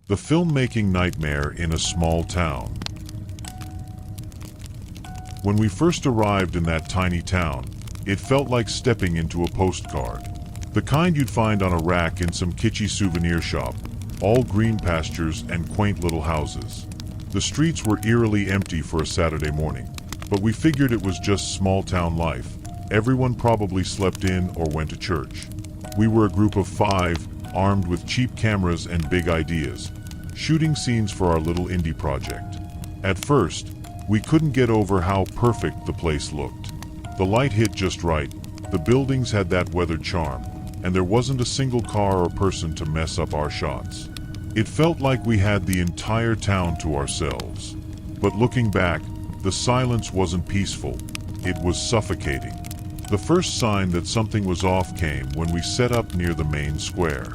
The filmmaking nightmare in a small town. When we first arrived in that tiny town, it felt like stepping into a postcard. The kind you'd find on a rack in some kitschy souvenir shop, all green pastures and quaint little houses. The streets were eerily empty for a Saturday morning, but we figured it was just small town life. Everyone probably slept in or went to church. We were a group of 5, armed with cheap cameras and big ideas, shooting scenes for our little indie project. At first, we couldn't get over how perfect the place looked. The light hit just right, the buildings had that weathered charm, and there wasn't a single car or person to mess up our shots. It felt like we had the entire town to ourselves. But looking back, the silence wasn't peaceful, it was suffocating. The first sign that something was off came when we set up near the main square.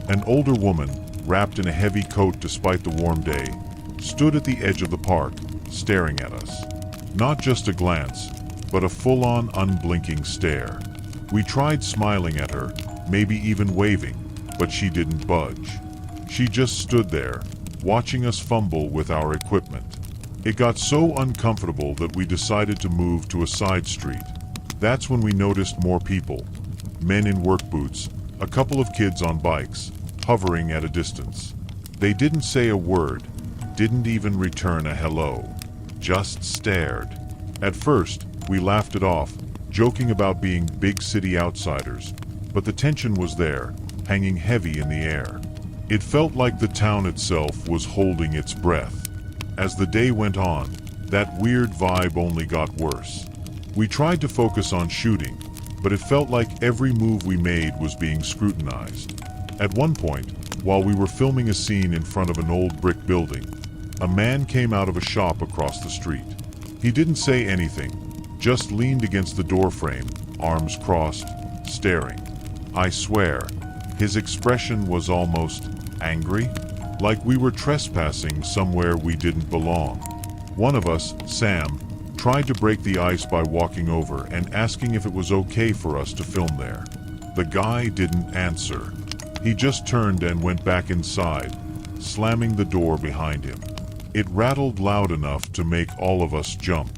An older woman, wrapped in a heavy coat despite the warm day, stood at the edge of the park, staring at us. Not just a glance, but a full-on unblinking stare. We tried smiling at her, maybe even waving, but she didn't budge. She just stood there, watching us fumble with our equipment. It got so uncomfortable that we decided to move to a side street. That's when we noticed more people. Men in work boots, a couple of kids on bikes, hovering at a distance. They didn't say a word, didn't even return a hello, just stared. At first, we laughed it off, joking about being big city outsiders, but the tension was there, hanging heavy in the air. It felt like the town itself was holding its breath. As the day went on, that weird vibe only got worse. We tried to focus on shooting, but it felt like every move we made was being scrutinized. At one point, while we were filming a scene in front of an old brick building, a man came out of a shop across the street. He didn't say anything, just leaned against the doorframe, arms crossed, staring. I swear, his expression was almost angry, like we were trespassing somewhere we didn't belong. One of us, Sam, tried to break the ice by walking over and asking if it was okay for us to film there. The guy didn't answer. He just turned and went back inside, slamming the door behind him. It rattled loud enough to make all of us jump.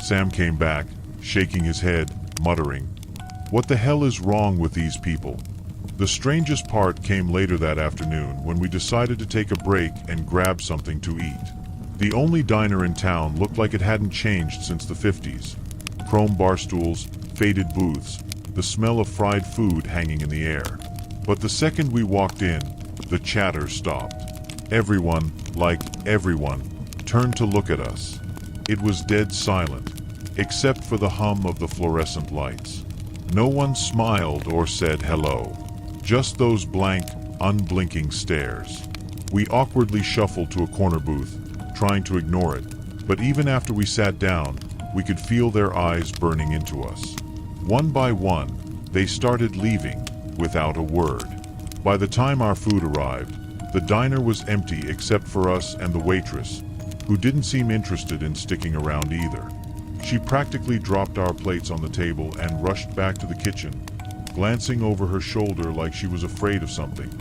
Sam came back, shaking his head, muttering, "What the hell is wrong with these people?" The strangest part came later that afternoon when we decided to take a break and grab something to eat. The only diner in town looked like it hadn't changed since the 50s. Chrome bar stools, faded booths, the smell of fried food hanging in the air. But the second we walked in, the chatter stopped. Everyone, like everyone, turned to look at us. It was dead silent, except for the hum of the fluorescent lights. No one smiled or said hello. Just those blank, unblinking stares. We awkwardly shuffled to a corner booth, trying to ignore it, but even after we sat down, we could feel their eyes burning into us. One by one, they started leaving, without a word. By the time our food arrived, the diner was empty except for us and the waitress, who didn't seem interested in sticking around either. She practically dropped our plates on the table and rushed back to the kitchen, glancing over her shoulder like she was afraid of something,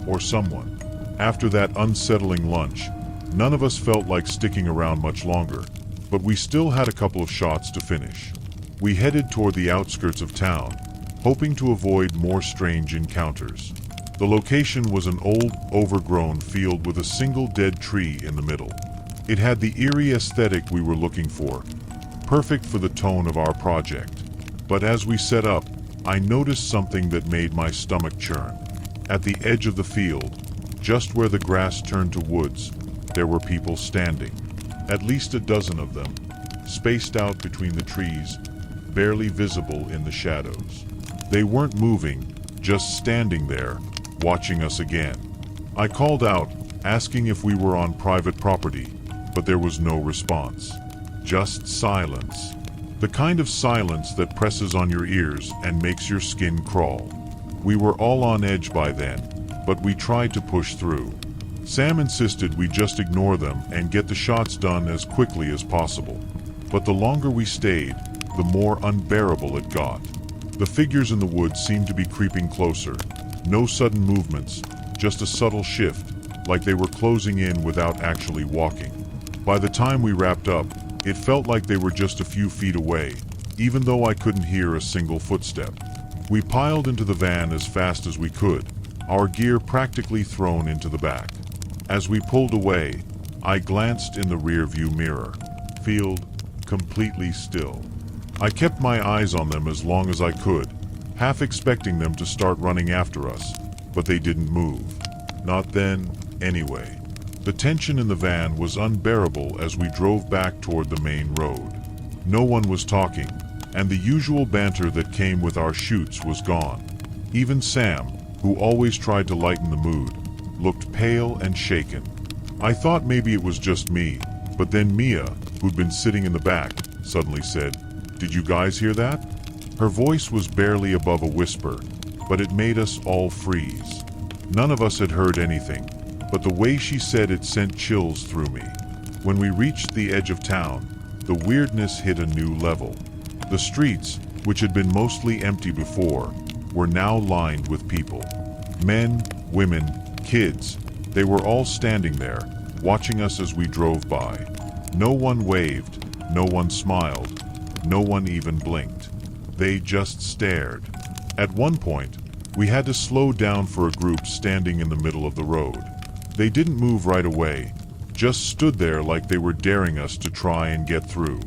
or someone. After that unsettling lunch, none of us felt like sticking around much longer, but we still had a couple of shots to finish. We headed toward the outskirts of town, hoping to avoid more strange encounters. The location was an old, overgrown field with a single dead tree in the middle. It had the eerie aesthetic we were looking for, perfect for the tone of our project. But as we set up, I noticed something that made my stomach churn. At the edge of the field, just where the grass turned to woods, there were people standing. At least a dozen of them, spaced out between the trees, barely visible in the shadows. They weren't moving, just standing there, watching us again. I called out, asking if we were on private property, but there was no response. Just silence. The kind of silence that presses on your ears and makes your skin crawl. We were all on edge by then, but we tried to push through. Sam insisted we just ignore them and get the shots done as quickly as possible. But the longer we stayed, the more unbearable it got. The figures in the woods seemed to be creeping closer. No sudden movements, just a subtle shift, like they were closing in without actually walking. By the time we wrapped up, it felt like they were just a few feet away, even though I couldn't hear a single footstep. We piled into the van as fast as we could, our gear practically thrown into the back. As we pulled away, I glanced in the rearview mirror. Field completely still. I kept my eyes on them as long as I could, half expecting them to start running after us, but they didn't move. Not then, anyway. The tension in the van was unbearable as we drove back toward the main road. No one was talking, and the usual banter that came with our shoots was gone. Even Sam, who always tried to lighten the mood, looked pale and shaken. I thought maybe it was just me, but then Mia, who'd been sitting in the back, suddenly said, "Did you guys hear that?" Her voice was barely above a whisper, but it made us all freeze. None of us had heard anything, but the way she said it sent chills through me. When we reached the edge of town, the weirdness hit a new level. The streets, which had been mostly empty before, were now lined with people. Men, women, kids, they were all standing there, watching us as we drove by. No one waved, no one smiled, no one even blinked. They just stared. At one point, we had to slow down for a group standing in the middle of the road. They didn't move right away, just stood there like they were daring us to try and get through.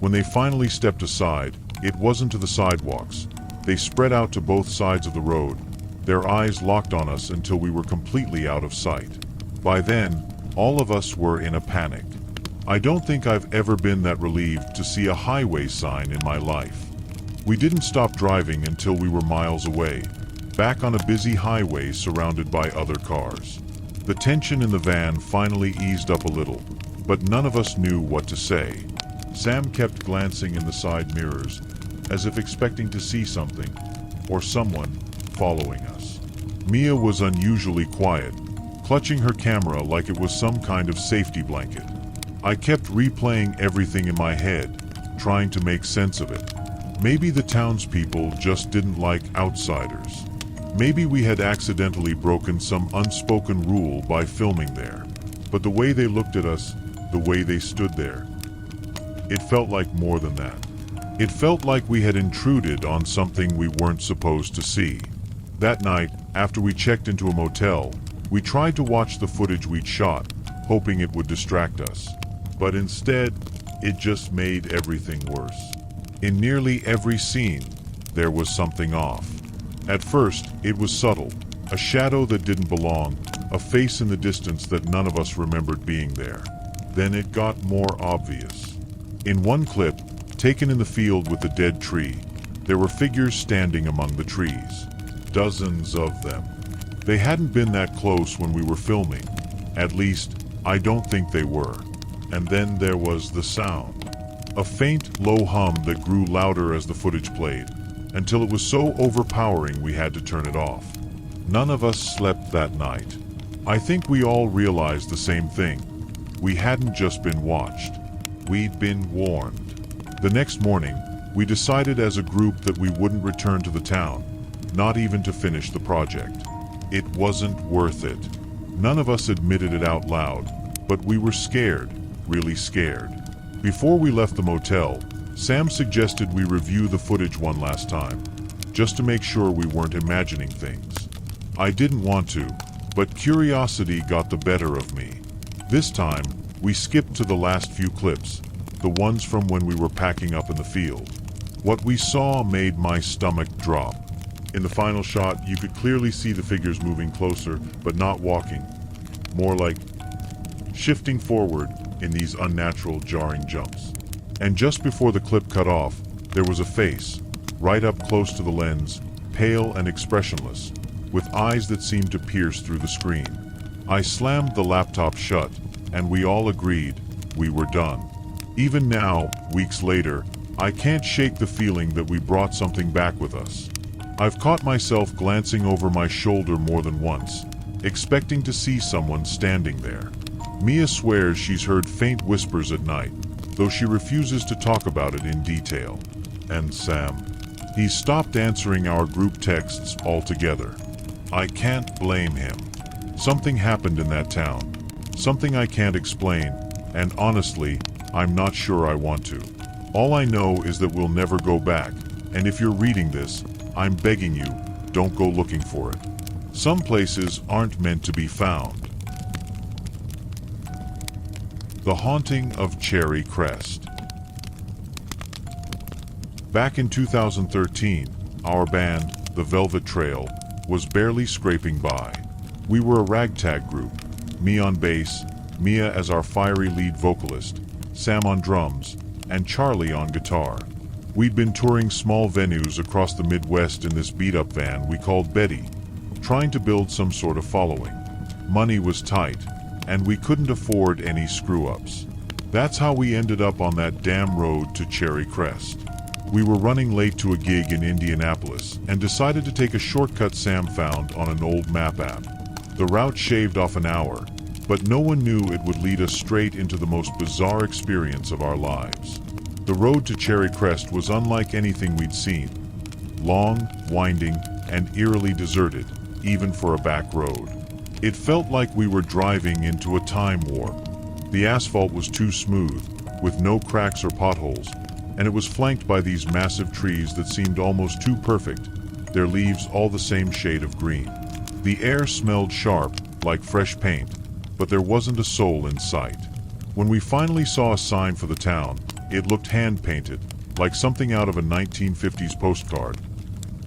When they finally stepped aside, it wasn't to the sidewalks. They spread out to both sides of the road, their eyes locked on us until we were completely out of sight. By then, all of us were in a panic. I don't think I've ever been that relieved to see a highway sign in my life. We didn't stop driving until we were miles away, back on a busy highway surrounded by other cars. The tension in the van finally eased up a little, but none of us knew what to say. Sam kept glancing in the side mirrors, as if expecting to see something, or someone, following us. Mia was unusually quiet, clutching her camera like it was some kind of safety blanket. I kept replaying everything in my head, trying to make sense of it. Maybe the townspeople just didn't like outsiders. Maybe we had accidentally broken some unspoken rule by filming there. But the way they looked at us, the way they stood there, it felt like more than that. It felt like we had intruded on something we weren't supposed to see. That night, after we checked into a motel, we tried to watch the footage we'd shot, hoping it would distract us. But instead, it just made everything worse. In nearly every scene, there was something off. At first, it was subtle, a shadow that didn't belong, a face in the distance that none of us remembered being there. Then it got more obvious. In one clip, taken in the field with the dead tree, there were figures standing among the trees. Dozens of them. They hadn't been that close when we were filming. At least, I don't think they were. And then there was the sound. A faint, low hum that grew louder as the footage played, until it was so overpowering we had to turn it off. None of us slept that night. I think we all realized the same thing. We hadn't just been watched. We'd been warned. The next morning, we decided as a group that we wouldn't return to the town, not even to finish the project. It wasn't worth it. None of us admitted it out loud, but we were scared, really scared. Before we left the motel, Sam suggested we review the footage one last time, just to make sure we weren't imagining things. I didn't want to, but curiosity got the better of me. This time, we skipped to the last few clips, the ones from when we were packing up in the field. What we saw made my stomach drop. In the final shot, you could clearly see the figures moving closer, but not walking. More like shifting forward in these unnatural, jarring jumps. And just before the clip cut off, there was a face, right up close to the lens, pale and expressionless, with eyes that seemed to pierce through the screen. I slammed the laptop shut, and we all agreed we were done. Even now, weeks later, I can't shake the feeling that we brought something back with us. I've caught myself glancing over my shoulder more than once, expecting to see someone standing there. Mia swears she's heard faint whispers at night, though she refuses to talk about it in detail. And Sam, he's stopped answering our group texts altogether. I can't blame him. Something happened in that town. Something I can't explain, and honestly, I'm not sure I want to. All I know is that we'll never go back, and if you're reading this, I'm begging you, don't go looking for it. Some places aren't meant to be found. The Haunting of Cherry Crest. Back in 2013, our band, The Velvet Trail, was barely scraping by. We were a ragtag group, me on bass, Mia as our fiery lead vocalist, Sam on drums, and Charlie on guitar. We'd been touring small venues across the Midwest in this beat-up van we called Betty, trying to build some sort of following. Money was tight, and we couldn't afford any screw-ups. That's how we ended up on that damn road to Cherry Crest. We were running late to a gig in Indianapolis and decided to take a shortcut Sam found on an old map app. The route shaved off an hour, but no one knew it would lead us straight into the most bizarre experience of our lives. The road to Cherry Crest was unlike anything we'd seen. Long, winding, and eerily deserted, even for a back road. It felt like we were driving into a time warp. The asphalt was too smooth, with no cracks or potholes, and it was flanked by these massive trees that seemed almost too perfect, their leaves all the same shade of green. The air smelled sharp, like fresh paint, but there wasn't a soul in sight. When we finally saw a sign for the town, it looked hand-painted, like something out of a 1950s postcard.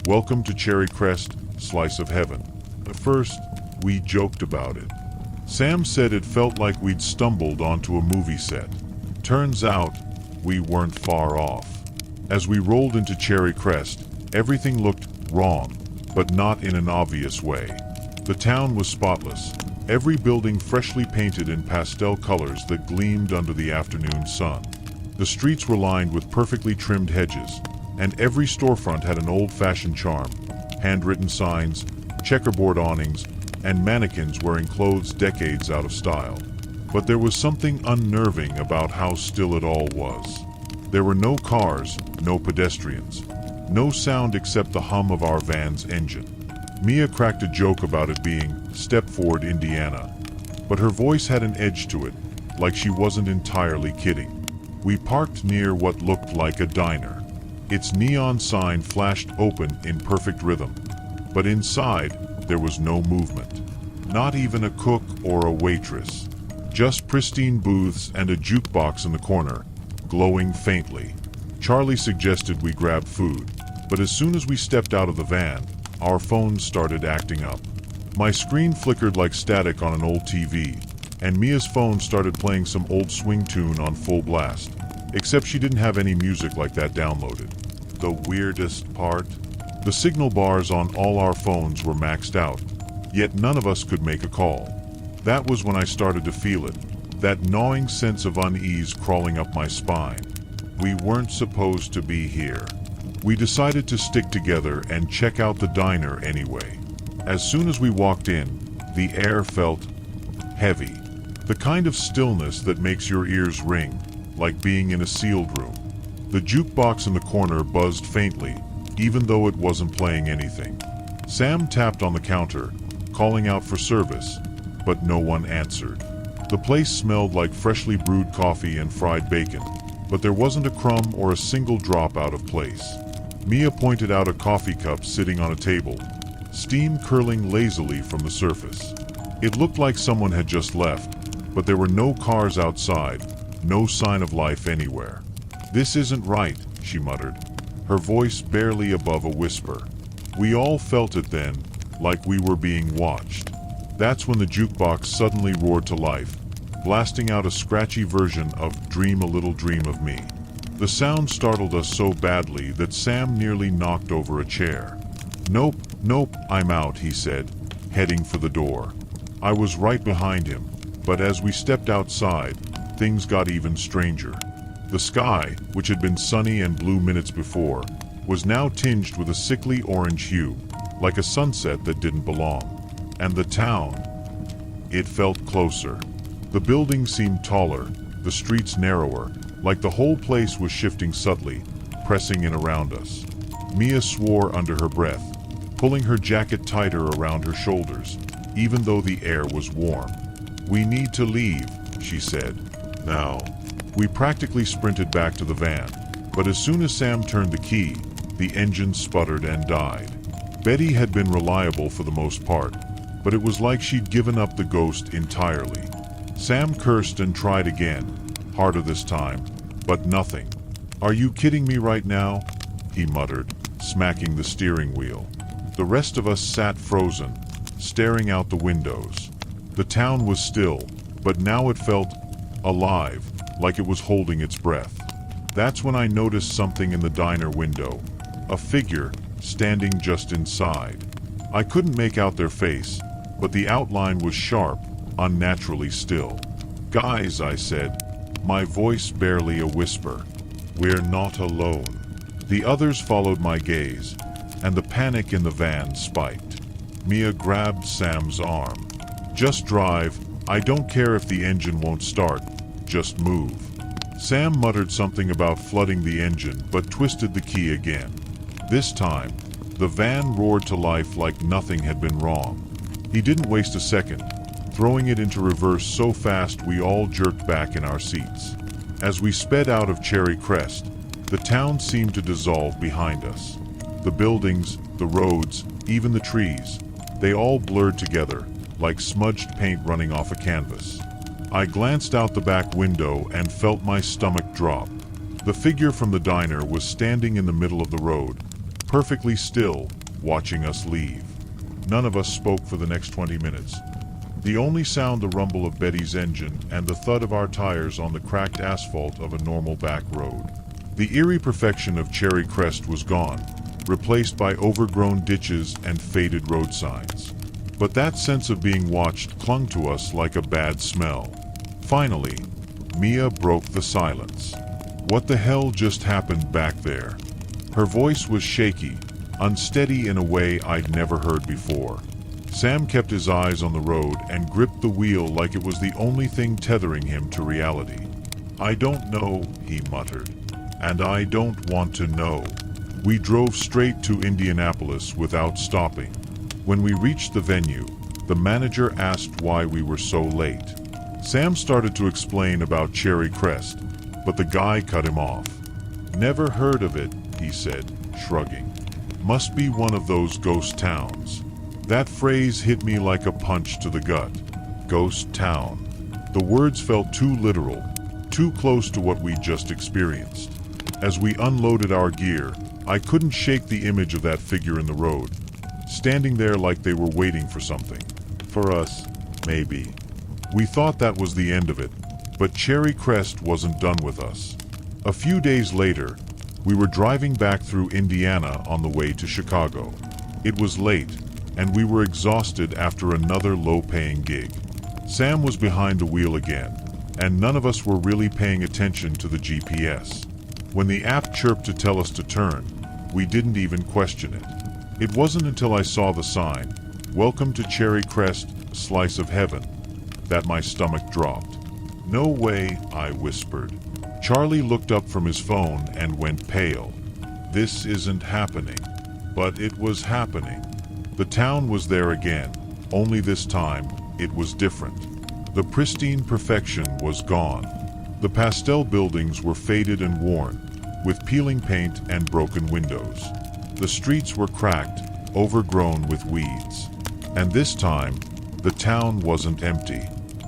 Welcome to Cherry Crest, slice of heaven. At first, we joked about it. Sam said it felt like we'd stumbled onto a movie set. Turns out, we weren't far off. As we rolled into Cherry Crest, everything looked wrong, but not in an obvious way. The town was spotless, every building freshly painted in pastel colors that gleamed under the afternoon sun. The streets were lined with perfectly trimmed hedges, and every storefront had an old-fashioned charm, handwritten signs, checkerboard awnings, and mannequins wearing clothes decades out of style. But there was something unnerving about how still it all was. There were no cars, no pedestrians, no sound except the hum of our van's engine. Mia cracked a joke about it being Stepford, Indiana, but her voice had an edge to it, like she wasn't entirely kidding. We parked near what looked like a diner. Its neon sign flashed open in perfect rhythm, but inside there was no movement. Not even a cook or a waitress. Just pristine booths and a jukebox in the corner, glowing faintly. Charlie suggested we grab food, but as soon as we stepped out of the van, our phones started acting up. My screen flickered like static on an old TV, and Mia's phone started playing some old swing tune on full blast. Except she didn't have any music like that downloaded. The weirdest part? The signal bars on all our phones were maxed out, yet none of us could make a call. That was when I started to feel it, that gnawing sense of unease crawling up my spine. We weren't supposed to be here. We decided to stick together and check out the diner anyway. As soon as we walked in, the air felt heavy. The kind of stillness that makes your ears ring, like being in a sealed room. The jukebox in the corner buzzed faintly, even though it wasn't playing anything. Sam tapped on the counter, calling out for service, but no one answered. The place smelled like freshly brewed coffee and fried bacon, but there wasn't a crumb or a single drop out of place. Mia pointed out a coffee cup sitting on a table, steam curling lazily from the surface. It looked like someone had just left, but there were no cars outside, no sign of life anywhere. "This isn't right," she muttered, her voice barely above a whisper. We all felt it then, like we were being watched. That's when the jukebox suddenly roared to life, blasting out a scratchy version of "Dream a Little Dream of Me." The sound startled us so badly that Sam nearly knocked over a chair. "Nope, nope, I'm out," he said, heading for the door. I was right behind him, but as we stepped outside, things got even stranger. The sky, which had been sunny and blue minutes before, was now tinged with a sickly orange hue, like a sunset that didn't belong. And the town, it felt closer. The buildings seemed taller, the streets narrower, like the whole place was shifting subtly, pressing in around us. Mia swore under her breath, pulling her jacket tighter around her shoulders, even though the air was warm. "We need to leave," she said. "Now." We practically sprinted back to the van, but as soon as Sam turned the key, the engine sputtered and died. Betty had been reliable for the most part, but it was like she'd given up the ghost entirely. Sam cursed and tried again, harder this time, but nothing. "Are you kidding me right now?" he muttered, smacking the steering wheel. The rest of us sat frozen, staring out the windows. The town was still, but now it felt alive, like it was holding its breath. That's when I noticed something in the diner window, a figure standing just inside. I couldn't make out their face, but the outline was sharp, unnaturally still. "Guys," I said, my voice barely a whisper, "we're not alone." The others followed my gaze, and the panic in the van spiked. Mia grabbed Sam's arm. "Just drive. I don't care if the engine won't start. Just move." Sam muttered something about flooding the engine, but twisted the key again. This time, the van roared to life like nothing had been wrong. He didn't waste a second, throwing it into reverse so fast we all jerked back in our seats. As we sped out of Cherry Crest, the town seemed to dissolve behind us. The buildings, the roads, even the trees, they all blurred together, like smudged paint running off a canvas. I glanced out the back window and felt my stomach drop. The figure from the diner was standing in the middle of the road, perfectly still, watching us leave. None of us spoke for the next 20 minutes. The only sound the rumble of Betty's engine and the thud of our tires on the cracked asphalt of a normal back road. The eerie perfection of Cherry Crest was gone, replaced by overgrown ditches and faded road signs. But that sense of being watched clung to us like a bad smell. Finally, Mia broke the silence. "What the hell just happened back there?" Her voice was shaky, unsteady in a way I'd never heard before. Sam kept his eyes on the road and gripped the wheel like it was the only thing tethering him to reality. "I don't know," he muttered. "And I don't want to know." We drove straight to Indianapolis without stopping. When we reached the venue, the manager asked why we were so late. Sam started to explain about Cherry Crest, but the guy cut him off. "Never heard of it," he said, shrugging. "Must be one of those ghost towns." That phrase hit me like a punch to the gut. Ghost town. The words felt too literal, too close to what we just experienced. As we unloaded our gear, I couldn't shake the image of that figure in the road, standing there like they were waiting for something. For us, maybe. We thought that was the end of it, but Cherry Crest wasn't done with us. A few days later, we were driving back through Indiana on the way to Chicago. It was late, and we were exhausted after another low-paying gig. Sam was behind the wheel again, and none of us were really paying attention to the GPS. When the app chirped to tell us to turn, we didn't even question it. It wasn't until I saw the sign, "Welcome to Cherry Crest, Slice of Heaven," that my stomach dropped. "No way," I whispered. Charlie looked up from his phone and went pale. This isn't happening. But it was happening. The town was there again, only this time, it was different. The pristine perfection was gone. The pastel buildings were faded and worn, with peeling paint and broken windows. The streets were cracked, overgrown with weeds. And this time, the town wasn't empty.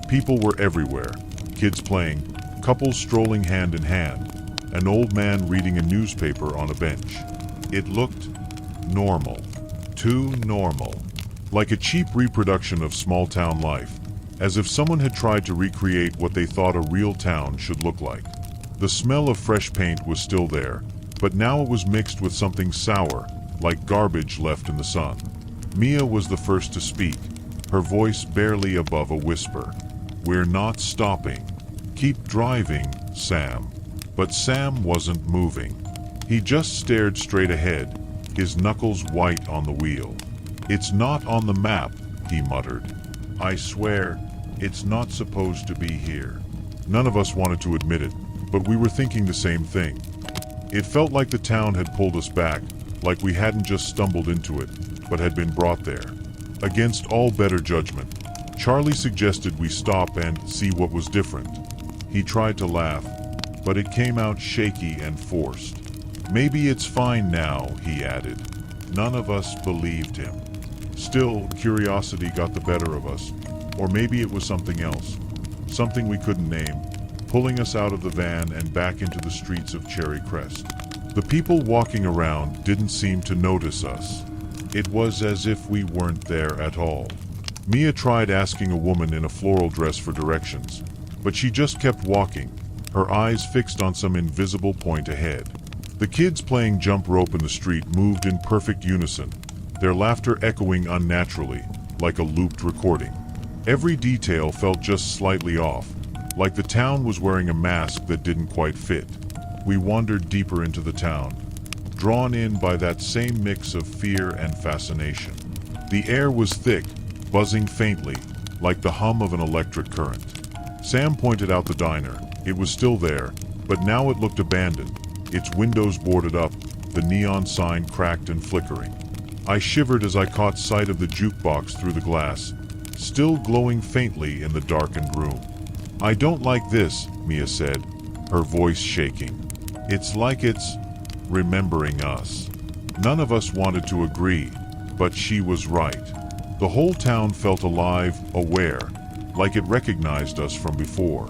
People were everywhere, kids playing, couples strolling hand in hand, an old man reading a newspaper on a bench. It looked normal. Too normal. Like a cheap reproduction of small-town life, as if someone had tried to recreate what they thought a real town should look like. The smell of fresh paint was still there, but now it was mixed with something sour, like garbage left in the sun. Mia was the first to speak, her voice barely above a whisper. "We're not stopping. Keep driving, Sam." But Sam wasn't moving. He just stared straight ahead, his knuckles white on the wheel. "It's not on the map," he muttered. "I swear, it's not supposed to be here." None of us wanted to admit it, but we were thinking the same thing. It felt like the town had pulled us back, like we hadn't just stumbled into it, but had been brought there. Against all better judgment, Charlie suggested we stop and see what was different. He tried to laugh, but it came out shaky and forced. Maybe it's fine now, he added. None of us believed him. Still, curiosity got the better of us. Or maybe it was something else. Something we couldn't name, pulling us out of the van and back into the streets of Cherry Crest. The people walking around didn't seem to notice us. It was as if we weren't there at all. Mia tried asking a woman in a floral dress for directions, but she just kept walking, her eyes fixed on some invisible point ahead. The kids playing jump rope in the street moved in perfect unison, their laughter echoing unnaturally, like a looped recording. Every detail felt just slightly off, like the town was wearing a mask that didn't quite fit. We wandered deeper into the town, drawn in by that same mix of fear and fascination. The air was thick, buzzing faintly, like the hum of an electric current. Sam pointed out the diner. It was still there, but now it looked abandoned, its windows boarded up, the neon sign cracked and flickering. I shivered as I caught sight of the jukebox through the glass, still glowing faintly in the darkened room. I don't like this, Mia said, her voice shaking. It's like it's remembering us. None of us wanted to agree, but she was right. The whole town felt alive, aware, like it recognized us from before.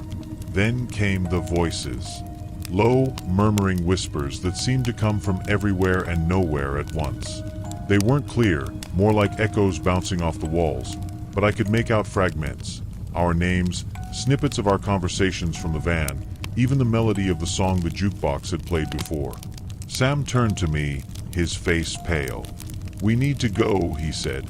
Then came the voices. Low, murmuring whispers that seemed to come from everywhere and nowhere at once. They weren't clear, more like echoes bouncing off the walls, but I could make out fragments. Our names, snippets of our conversations from the van, even the melody of the song the jukebox had played before. Sam turned to me, his face pale. "We need to go," he said,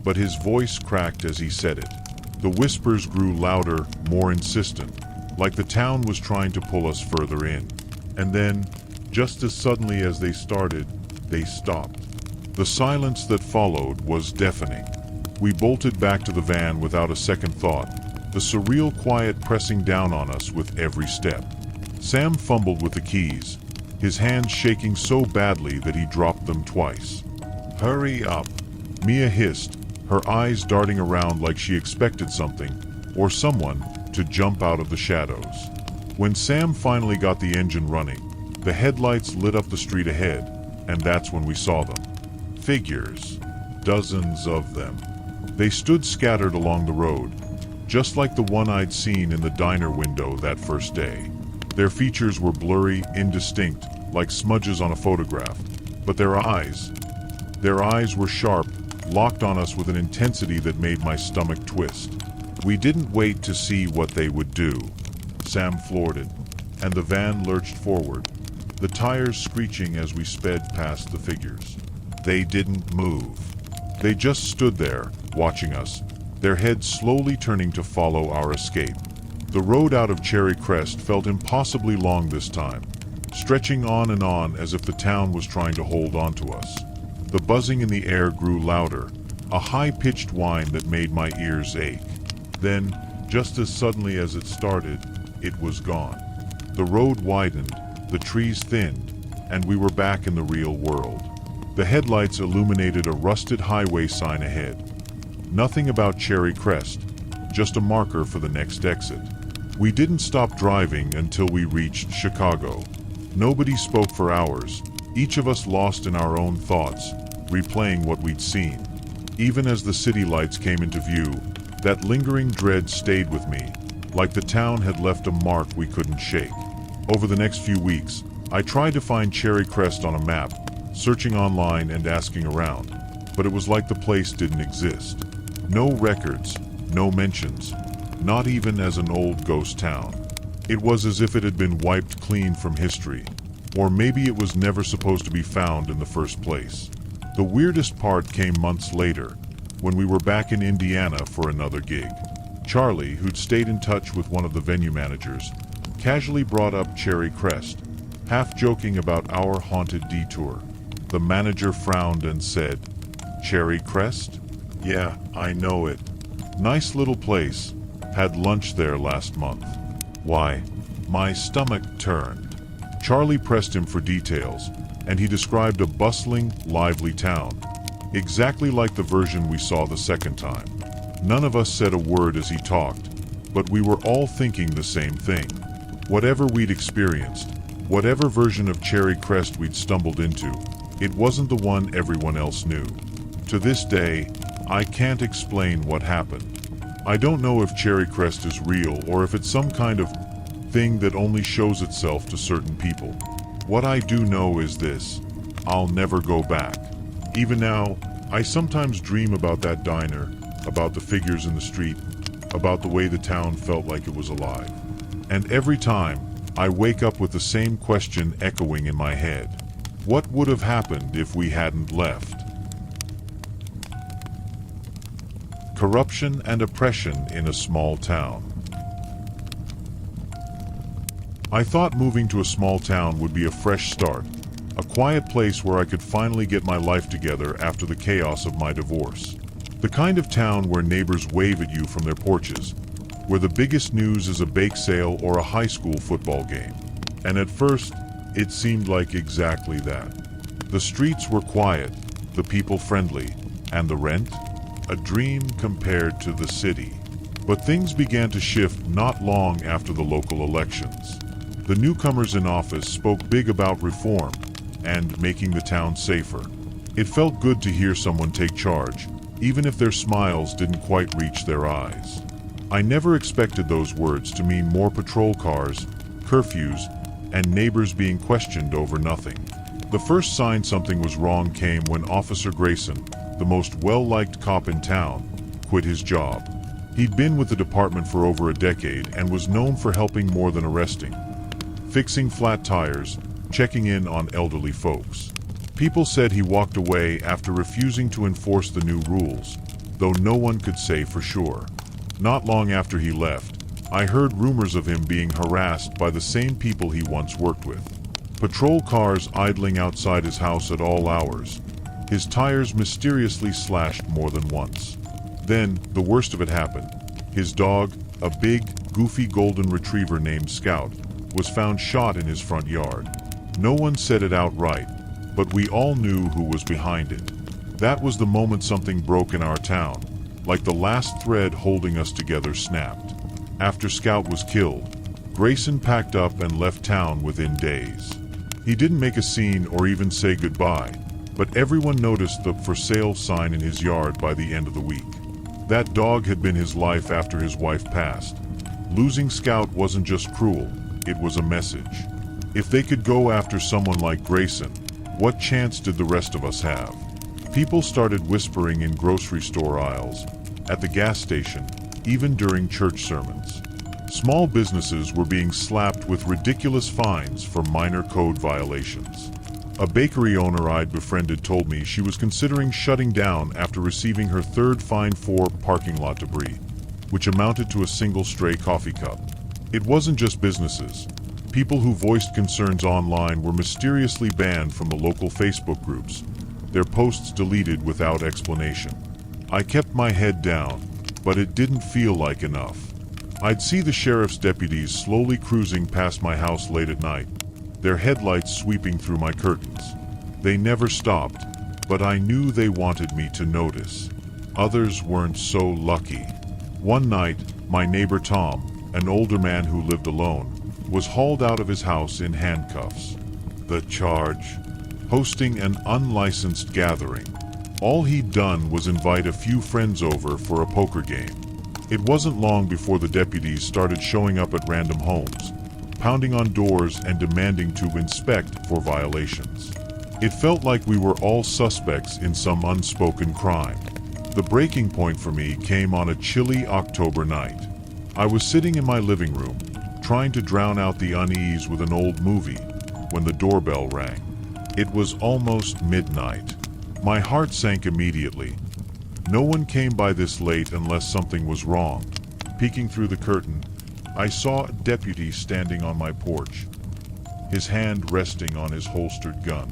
but his voice cracked as he said it. The whispers grew louder, more insistent, like the town was trying to pull us further in. And then, just as suddenly as they started, they stopped. The silence that followed was deafening. We bolted back to the van without a second thought, the surreal quiet pressing down on us with every step. Sam fumbled with the keys, his hands shaking so badly that he dropped them twice. "Hurry up," Mia hissed, her eyes darting around like she expected something, or someone, to jump out of the shadows. When Sam finally got the engine running, the headlights lit up the street ahead, and that's when we saw them. Figures. Dozens of them. They stood scattered along the road, just like the one I'd seen in the diner window that first day. Their features were blurry, indistinct, like smudges on a photograph. But their eyes were sharp, locked on us with an intensity that made my stomach twist. We didn't wait to see what they would do. Sam floored it, and the van lurched forward, the tires screeching as we sped past the figures. They didn't move. They just stood there, watching us, their heads slowly turning to follow our escape. The road out of Cherry Crest felt impossibly long this time, stretching on and on as if the town was trying to hold on to us. The buzzing in the air grew louder, a high-pitched whine that made my ears ache. Then, just as suddenly as it started, it was gone. The road widened, the trees thinned, and we were back in the real world. The headlights illuminated a rusted highway sign ahead. Nothing about Cherry Crest, just a marker for the next exit. We didn't stop driving until we reached Chicago. Nobody spoke for hours, each of us lost in our own thoughts, replaying what we'd seen. Even as the city lights came into view, that lingering dread stayed with me, like the town had left a mark we couldn't shake. Over the next few weeks, I tried to find Cherry Crest on a map, searching online and asking around, but it was like the place didn't exist. No records, no mentions, not even as an old ghost town. It was as if it had been wiped clean from history, or maybe it was never supposed to be found in the first place. The weirdest part came months later, when we were back in Indiana for another gig. Charlie, who'd stayed in touch with one of the venue managers, casually brought up Cherry Crest, half joking about our haunted detour. The manager frowned and said, "Cherry Crest? Yeah, I know it. Nice little place. Had lunch there last month." Why, my stomach turned. Charlie pressed him for details, and he described a bustling, lively town. exactly like the version we saw the second time. None of us said a word as he talked, but we were all thinking the same thing. Whatever we'd experienced, whatever version of Cherry Crest we'd stumbled into, it wasn't the one everyone else knew. To this day, I can't explain what happened. I don't know if Cherry Crest is real or if it's some kind of thing that only shows itself to certain people. What I do know is this: I'll never go back. Even now, I sometimes dream about that diner, about the figures in the street, about the way the town felt like it was alive. And every time, I wake up with the same question echoing in my head. What would have happened if we hadn't left? Corruption and oppression in a small town. I thought moving to a small town would be a fresh start, a quiet place where I could finally get my life together after the chaos of my divorce. The kind of town where neighbors wave at you from their porches, where the biggest news is a bake sale or a high school football game. And at first, it seemed like exactly that. The streets were quiet, the people friendly, and the rent? A dream compared to the city. But things began to shift not long after the local elections. The newcomers in office spoke big about reform and making the town safer. It felt good to hear someone take charge, even if their smiles didn't quite reach their eyes. I never expected those words to mean more patrol cars, curfews, and neighbors being questioned over nothing. The first sign something was wrong came when Officer Grayson, the most well-liked cop in town, quit his job. He'd been with the department for over a decade and was known for helping more than arresting. Fixing flat tires, checking in on elderly folks. People said he walked away after refusing to enforce the new rules, though no one could say for sure. Not long after he left, I heard rumors of him being harassed by the same people he once worked with. Patrol cars idling outside his house at all hours. His tires mysteriously slashed more than once. Then, the worst of it happened. His dog, a big, goofy golden retriever named Scout, was found shot in his front yard. No one said it outright, but we all knew who was behind it. That was the moment something broke in our town, like the last thread holding us together snapped. After Scout was killed, Grayson packed up and left town within days. He didn't make a scene or even say goodbye, but everyone noticed the for sale sign in his yard by the end of the week. That dog had been his life after his wife passed. Losing Scout wasn't just cruel, it was a message. If they could go after someone like Grayson, what chance did the rest of us have? People started whispering in grocery store aisles, at the gas station, even during church sermons. Small businesses were being slapped with ridiculous fines for minor code violations. A bakery owner I'd befriended told me she was considering shutting down after receiving her third fine for parking lot debris, which amounted to a single stray coffee cup. It wasn't just businesses. People who voiced concerns online were mysteriously banned from the local Facebook groups, their posts deleted without explanation. I kept my head down, but it didn't feel like enough. I'd see the sheriff's deputies slowly cruising past my house late at night, their headlights sweeping through my curtains. They never stopped, but I knew they wanted me to notice. Others weren't so lucky. One night, my neighbor Tom, an older man who lived alone, was hauled out of his house in handcuffs. The charge? Hosting an unlicensed gathering. All he'd done was invite a few friends over for a poker game. It wasn't long before the deputies started showing up at random homes, pounding on doors and demanding to inspect for violations. It felt like we were all suspects in some unspoken crime. The breaking point for me came on a chilly October night. I was sitting in my living room, trying to drown out the unease with an old movie, when the doorbell rang. It was almost midnight. My heart sank immediately. No one came by this late unless something was wrong. Peeking through the curtain, I saw a deputy standing on my porch, his hand resting on his holstered gun.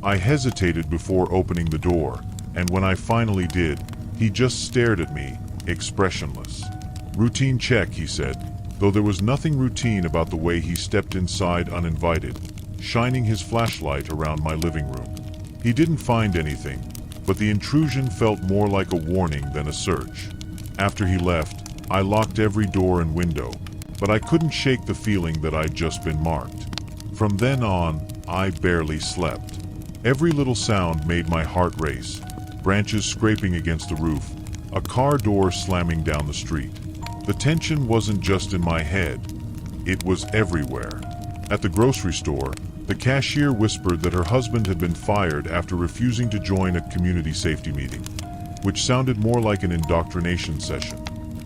I hesitated before opening the door, and when I finally did, he just stared at me, expressionless. "Routine check," he said, though there was nothing routine about the way he stepped inside uninvited, shining his flashlight around my living room. He didn't find anything, but the intrusion felt more like a warning than a search. After he left, I locked every door and window, but I couldn't shake the feeling that I'd just been marked. From then on, I barely slept. Every little sound made my heart race. Branches scraping against the roof, a car door slamming down the street. The tension wasn't just in my head, it was everywhere. At the grocery store, the cashier whispered that her husband had been fired after refusing to join a community safety meeting, which sounded more like an indoctrination session.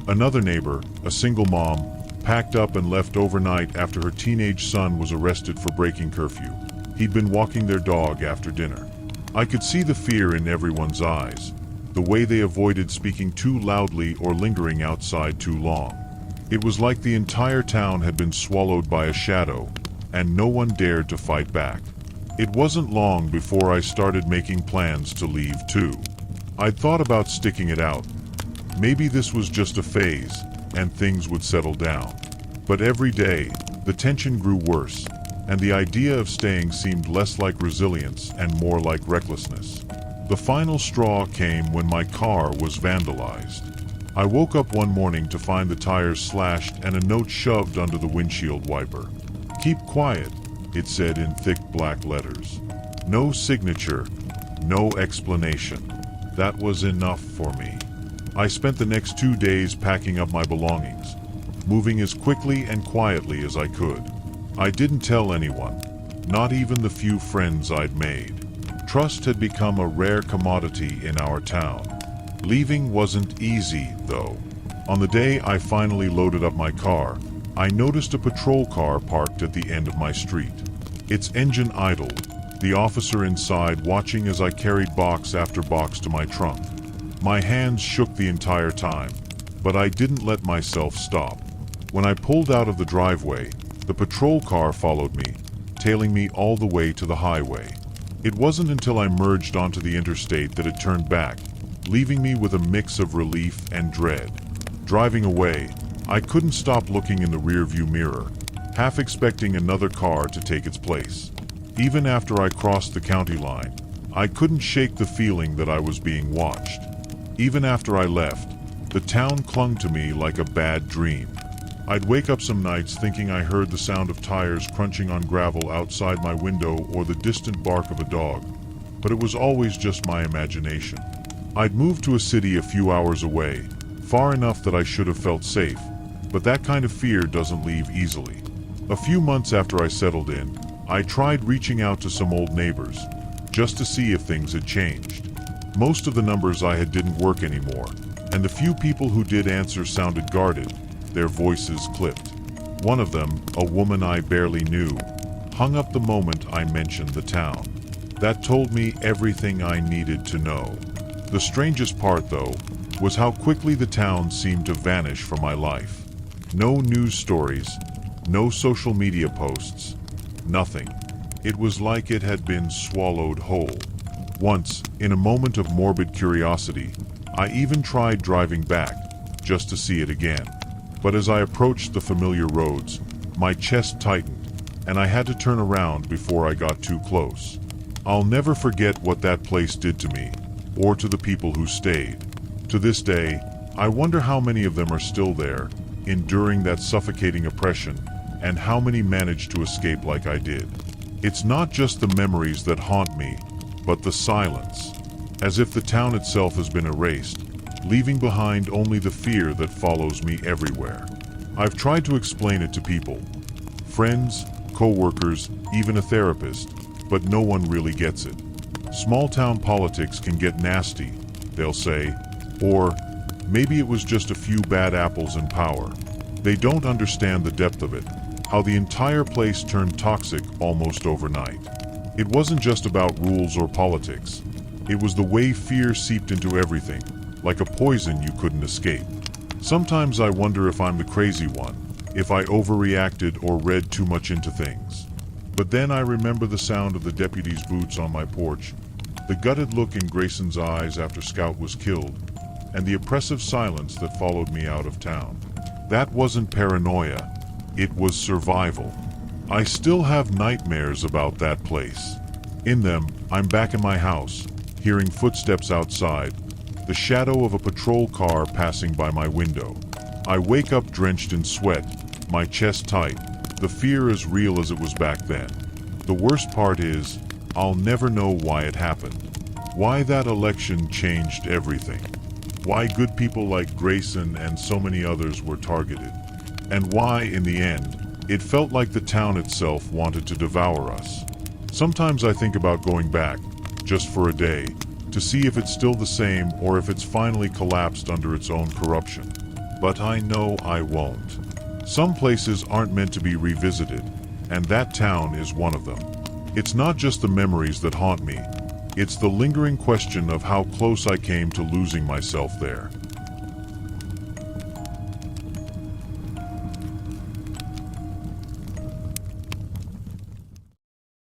Another neighbor, a single mom, packed up and left overnight after her teenage son was arrested for breaking curfew. He'd been walking their dog after dinner. I could see the fear in everyone's eyes, the way they avoided speaking too loudly or lingering outside too long. It was like the entire town had been swallowed by a shadow, and no one dared to fight back. It wasn't long before I started making plans to leave too. I'd thought about sticking it out. Maybe this was just a phase, and things would settle down. But every day, the tension grew worse, and the idea of staying seemed less like resilience and more like recklessness. The final straw came when my car was vandalized. I woke up one morning to find the tires slashed and a note shoved under the windshield wiper. "Keep quiet," it said in thick black letters. No signature, no explanation. That was enough for me. I spent the next 2 days packing up my belongings, moving as quickly and quietly as I could. I didn't tell anyone, not even the few friends I'd made. Trust had become a rare commodity in our town. Leaving wasn't easy, though. On the day I finally loaded up my car, I noticed a patrol car parked at the end of my street. Its engine idled, the officer inside watching as I carried box after box to my trunk. My hands shook the entire time, but I didn't let myself stop. When I pulled out of the driveway, the patrol car followed me, tailing me all the way to the highway. It wasn't until I merged onto the interstate that it turned back, leaving me with a mix of relief and dread. Driving away, I couldn't stop looking in the rearview mirror, half expecting another car to take its place. Even after I crossed the county line, I couldn't shake the feeling that I was being watched. Even after I left, the town clung to me like a bad dream. I'd wake up some nights thinking I heard the sound of tires crunching on gravel outside my window or the distant bark of a dog, but it was always just my imagination. I'd moved to a city a few hours away, far enough that I should have felt safe, but that kind of fear doesn't leave easily. A few months after I settled in, I tried reaching out to some old neighbors, just to see if things had changed. Most of the numbers I had didn't work anymore, and the few people who did answer sounded guarded, their voices clipped. One of them, a woman I barely knew, hung up the moment I mentioned the town. That told me everything I needed to know. The strangest part, though, was how quickly the town seemed to vanish from my life. No news stories, no social media posts, nothing. It was like it had been swallowed whole. Once, in a moment of morbid curiosity, I even tried driving back, just to see it again. But as I approached the familiar roads, my chest tightened, and I had to turn around before I got too close. I'll never forget what that place did to me, or to the people who stayed. To this day, I wonder how many of them are still there, enduring that suffocating oppression, and how many managed to escape like I did. It's not just the memories that haunt me, but the silence, as if the town itself has been erased, leaving behind only the fear that follows me everywhere. I've tried to explain it to people, friends, co-workers, even a therapist, but no one really gets it. Small-town politics can get nasty, they'll say, or maybe it was just a few bad apples in power. They don't understand the depth of it, how the entire place turned toxic almost overnight. It wasn't just about rules or politics. It was the way fear seeped into everything, like a poison you couldn't escape. Sometimes I wonder if I'm the crazy one, if I overreacted or read too much into things. But then I remember the sound of the deputy's boots on my porch, the gutted look in Grayson's eyes after Scout was killed, and the oppressive silence that followed me out of town. That wasn't paranoia, it was survival. I still have nightmares about that place. In them, I'm back in my house, hearing footsteps outside, the shadow of a patrol car passing by my window. I wake up drenched in sweat, my chest tight, the fear as real as it was back then. The worst part is, I'll never know why it happened. Why that election changed everything. Why good people like Grayson and so many others were targeted. And why, in the end, it felt like the town itself wanted to devour us. Sometimes I think about going back, just for a day, to see if it's still the same or if it's finally collapsed under its own corruption. But I know I won't. Some places aren't meant to be revisited, and that town is one of them. It's not just the memories that haunt me, it's the lingering question of how close I came to losing myself there.